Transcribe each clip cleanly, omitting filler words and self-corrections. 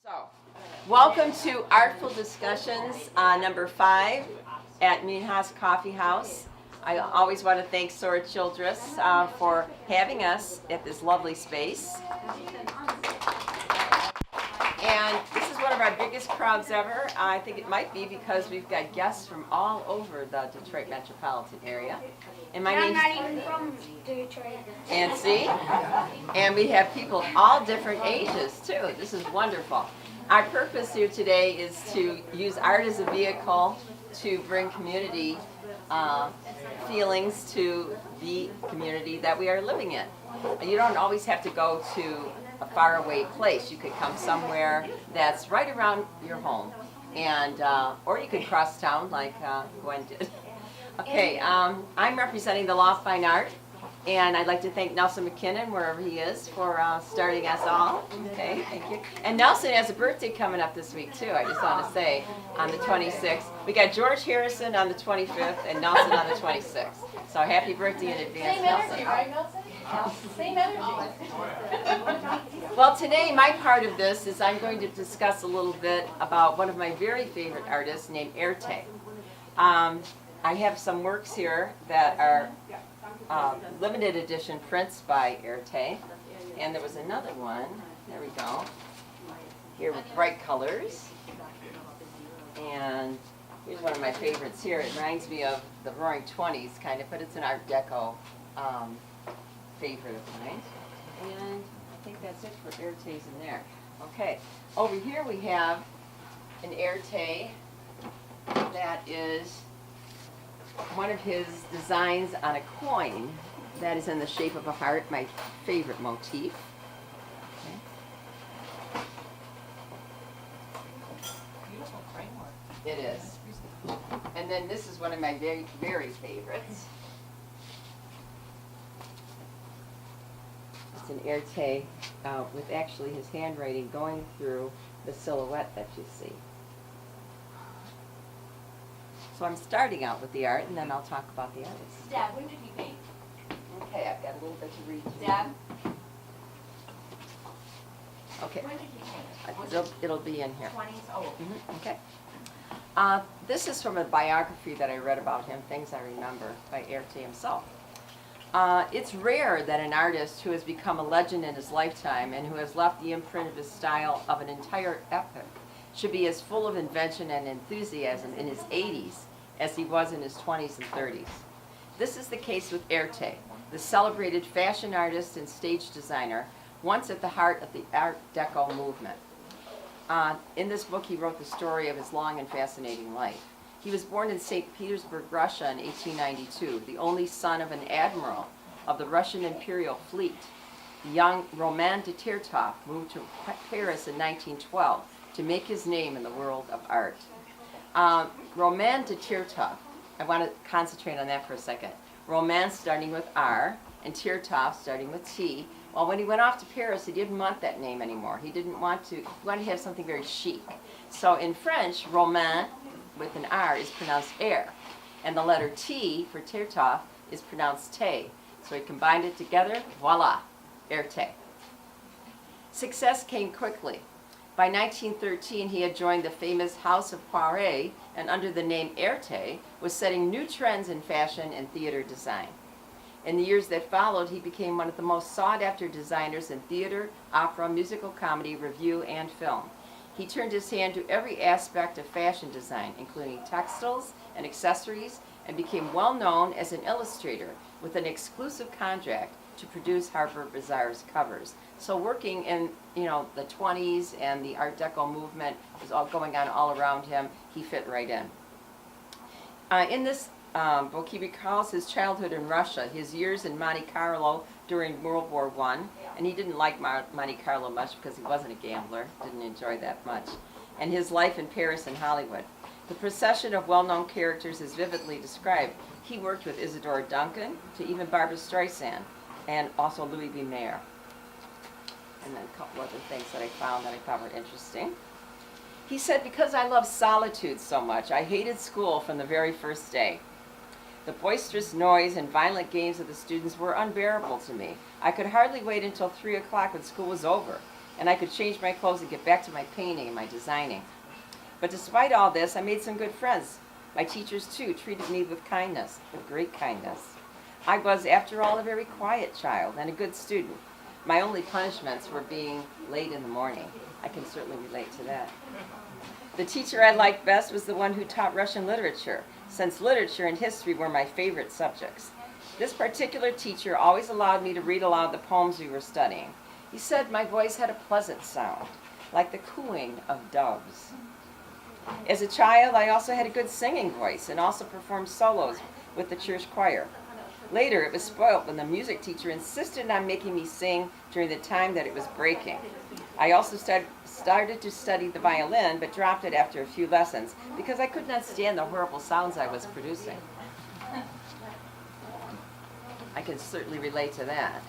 So, welcome to Artful Discussions number 5 at Minhas Coffee House. I always want to thank Sora Childress for having us at this lovely space. And this is one of our biggest crowds ever. I think it might be because we've got guests from all over the Detroit metropolitan area. And my name's not even from Detroit. And see? And we have people all different ages too. This is wonderful. Our purpose here today is to use art as a vehicle to bring community feelings to the community that we are living in. You don't always have to go to a faraway place. You could come somewhere that's right around your home, and or you could cross town like Gwen did. Okay, I'm representing the Law of Fine Art, and I'd like to thank Nelson McKinnon, wherever he is, for starting us all. Okay, thank you. And Nelson has a birthday coming up this week, too, I just want to say, on the 26th. We got George Harrison on the 25th and Nelson on the 26th. So happy birthday in advance, Nelson. Same energy, right, Nelson? Same energy. Well, today, my part of this is I'm going to discuss a little bit about one of my very favorite artists named Erte. I have some works here that are limited edition prints by Erte, and there was another one, there we go, here with bright colors, and here's one of my favorites here. It reminds me of the Roaring Twenties, kind of, but it's an Art Deco favorite of mine, and I think that's it for Erte's in there. Okay, over here we have an Erte that is one of his designs on a coin that is in the shape of a heart, my favorite motif. Okay. Beautiful framework. It is. And then this is one of my very, very favorites. It's an Erte with actually his handwriting going through the silhouette that you see. So I'm starting out with the art, and then I'll talk about the artist. Dad, when did he paint? Okay, I've got a little bit to read. Dad, Okay, when did he paint? it'll be in here. 20s? Oh. Okay. This is from a biography that I read about him, Things I Remember, by Erte himself. It's rare that an artist who has become a legend in his lifetime and who has left the imprint of his style of an entire epoch should be as full of invention and enthusiasm in his 80s as he was in his 20s and 30s. This is the case with Erte, the celebrated fashion artist and stage designer, once at the heart of the Art Deco movement. In this book, he wrote the story of his long and fascinating life. He was born in St. Petersburg, Russia in 1892, the only son of an admiral of the Russian Imperial Fleet. The young Roman de Tirtov moved to Paris in 1912 to make his name in the world of art. Roman de Tirtov, I want to concentrate on that for a second. Roman starting with R and Tirtov starting with T. Well, when he went off to Paris, he didn't want that name anymore. He didn't want to, he wanted to have something very chic. So in French, Roman with an R is pronounced air, and the letter T for Tirtov is pronounced te. So he combined it together, voila, Erte. Success came quickly. By 1913, he had joined the famous House of Poiret, and under the name Erte, was setting new trends in fashion and theater design. In the years that followed, he became one of the most sought-after designers in theater, opera, musical comedy, revue, and film. He turned his hand to every aspect of fashion design, including textiles and accessories, and became well known as an illustrator with an exclusive contract to produce Harper's Bazaar's covers. So working in, the 20s and the Art Deco movement was all going on all around him, he fit right in. In this book, he recalls his childhood in Russia, his years in Monte Carlo during World War I, and he didn't like Monte Carlo much because he wasn't a gambler, didn't enjoy that much, and his life in Paris and Hollywood. The procession of well-known characters is vividly described. He worked with Isadora Duncan to even Barbra Streisand, and also Louis B. Mayer. And then a couple other things that I found that I thought were interesting. He said, "Because I love solitude so much, I hated school from the very first day. The boisterous noise and violent games of the students were unbearable to me. I could hardly wait until 3 o'clock when school was over. and I could change my clothes and get back to my painting and my designing. But despite all this, I made some good friends. My teachers, too, treated me with kindness, with great kindness. I was, after all, a very quiet child and a good student. My only punishments were being late in the morning. I can certainly relate to that. The teacher I liked best was the one who taught Russian literature, since literature and history were my favorite subjects. This particular teacher always allowed me to read aloud the poems we were studying. He said my voice had a pleasant sound, like the cooing of doves. As a child, I also had a good singing voice and also performed solos with the church choir. Later, it was spoilt when the music teacher insisted on making me sing during the time that it was breaking. I also started to study the violin, but dropped it after a few lessons because I could not stand the horrible sounds I was producing. I can certainly relate to that.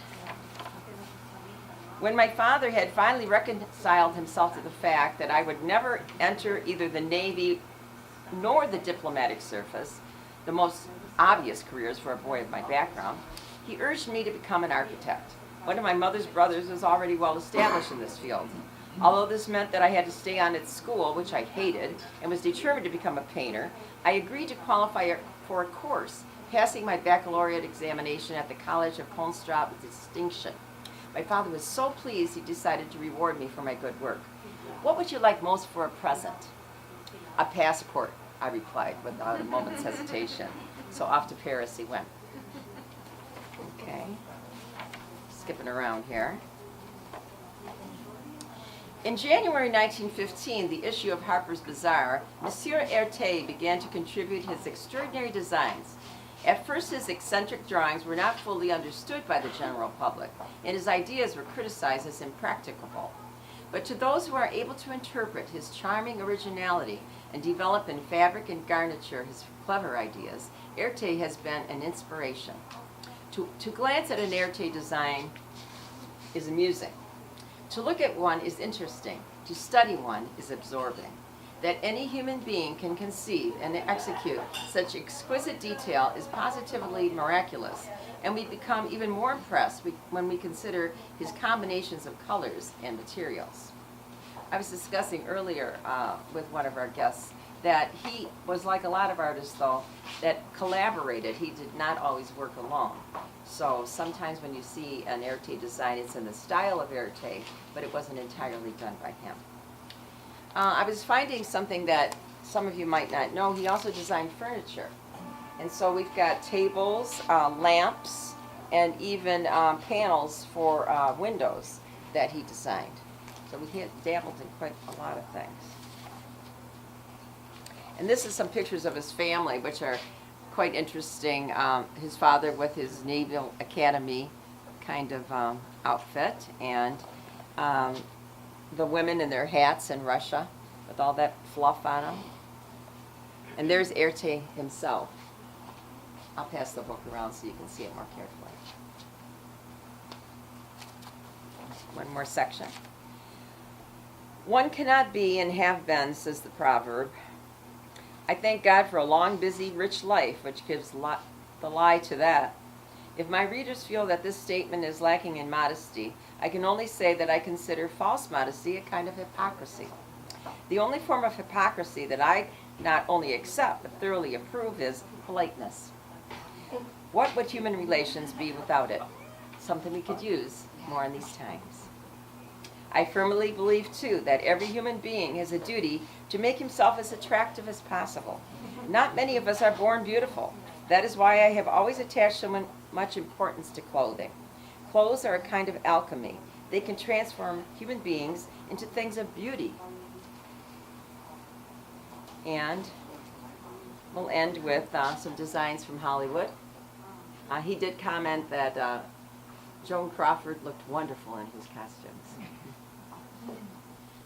When my father had finally reconciled himself to the fact that I would never enter either the Navy nor the diplomatic service, the most obvious careers for a boy of my background, he urged me to become an architect. One of my mother's brothers was already well established in this field. Although this meant that I had to stay on at school, which I hated, and was determined to become a painter, I agreed to qualify for a course, passing my baccalaureate examination at the College of Hohenstraat with distinction. My father was so pleased he decided to reward me for my good work. "What would you like most for a present?" "A passport," I replied without a moment's hesitation. So off to Paris he went. Okay, skipping around here. In January 1915, the issue of Harper's Bazaar, Monsieur Erte began to contribute his extraordinary designs. At first, his eccentric drawings were not fully understood by the general public, and his ideas were criticized as impracticable. But to those who are able to interpret his charming originality and develop in fabric and garniture his clever ideas, Erte has been an inspiration. To glance at an Erte design is amusing. To look at one is interesting. To study one is absorbing. That any human being can conceive and execute such exquisite detail is positively miraculous, and we become even more impressed when we consider his combinations of colors and materials. I was discussing earlier with one of our guests that he was like a lot of artists, though, that collaborated. He did not always work alone. So sometimes when you see an Erte design, it's in the style of Erte, but it wasn't entirely done by him. I was finding something that some of you might not know. He also designed furniture. And so we've got tables, lamps, and even panels for windows that he designed. So we dabbled in quite a lot of things. And this is some pictures of his family, which are quite interesting. His father with his Naval Academy kind of outfit, and the women in their hats in Russia with all that fluff on them. And there's Erte himself. I'll pass the book around so you can see it more carefully. One more section. One cannot be and have been, says the proverb. I thank God for a long, busy, rich life, which gives the lie to that. If my readers feel that this statement is lacking in modesty, I can only say that I consider false modesty a kind of hypocrisy. The only form of hypocrisy that I not only accept but thoroughly approve is politeness. What would human relations be without it? Something we could use more in these times. I firmly believe, too, that every human being has a duty to make himself as attractive as possible. Not many of us are born beautiful. That is why I have always attached so much importance to clothing. Clothes are a kind of alchemy. They can transform human beings into things of beauty. And we'll end with some designs from Hollywood. He did comment that Joan Crawford looked wonderful in his costumes.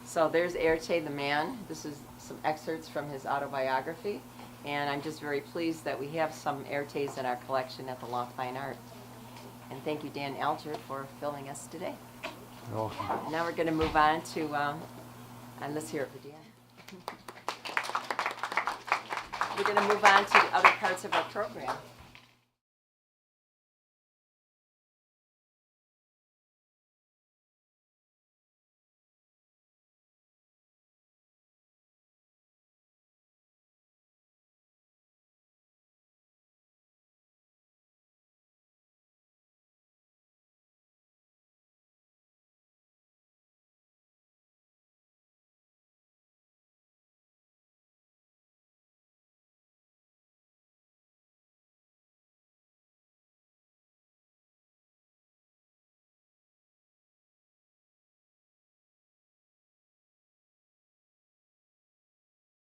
So there's Erte the man. This is some excerpts from his autobiography. And I'm just very pleased that we have some Ertes in our collection at the Law Fine Art. And thank you, Dan Alger, for filming us today. You're welcome. Now we're going to move on to, and let's hear it for Dan. We're going to move on to the other parts of our program.